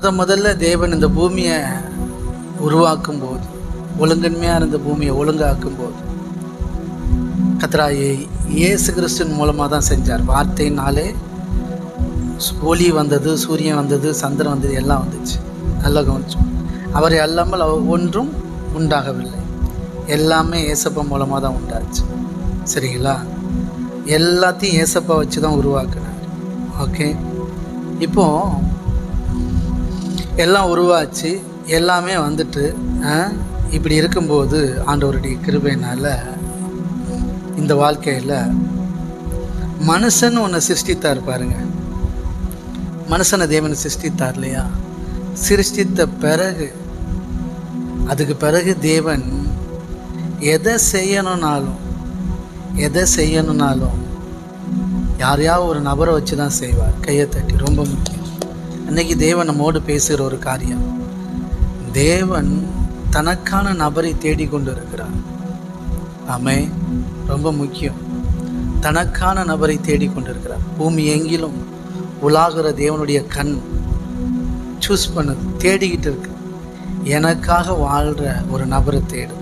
முதல்ல தேவன் இந்த பூமியை உருவாக்கும் போது, ஒழுங்கன்மையாக இருந்த பூமியை ஒழுங்காக்கும் போது, கர்த்தராகிய இயேசு கிறிஸ்துவின் மூலமாக தான் செஞ்சார். வார்த்தையினாலே ஒளி வந்தது, சூரியன் வந்தது, சந்திரன் வந்தது, எல்லாம் வந்துச்சு. நல்லா கவனிச்சோம். அவரை அல்லாமல் ஒன்றும் உண்டாகவில்லை. எல்லாமே ஏசப்பா மூலமாக தான் உண்டாச்சு. சரிங்களா? எல்லாத்தையும் ஏசப்பா வச்சு தான் உருவாக்குனார். ஓகே, இப்போ எல்லாம் உருவாச்சு, எல்லாமே வந்துட்டு இப்படி இருக்கும்போது ஆண்டவருடைய கிருபையினால் இந்த வாழ்க்கையில் மனுஷன் ஒன்று சிருஷ்டித்தார் பாருங்க. மனுஷனை தேவன் சிருஷ்டித்தார் இல்லையா? சிருஷ்டித்த பிறகு, அதுக்கு பிறகு தேவன் எதை செய்யணும்னாலும் யாரையாவது ஒரு நபரை வச்சு தான் செய்வார். கையை தட்டி. ரொம்ப முக்கியம். அன்னைக்கு தேவன் நம்மோடு பேசுகிற ஒரு காரியம், தேவன் தனக்கான நபரை தேடிக்கொண்டு இருக்கிறார். ஆமே, ரொம்ப முக்கியம். தனக்கான நபரை தேடிக்கொண்டு இருக்கிறார். பூமி எங்கிலும் உலாகிற தேவனுடைய கண் சூஸ் பண்ணுது, தேடிக்கிட்டு இருக்கு. எனக்காக வாழ்கிற ஒரு நபரை தேடும்.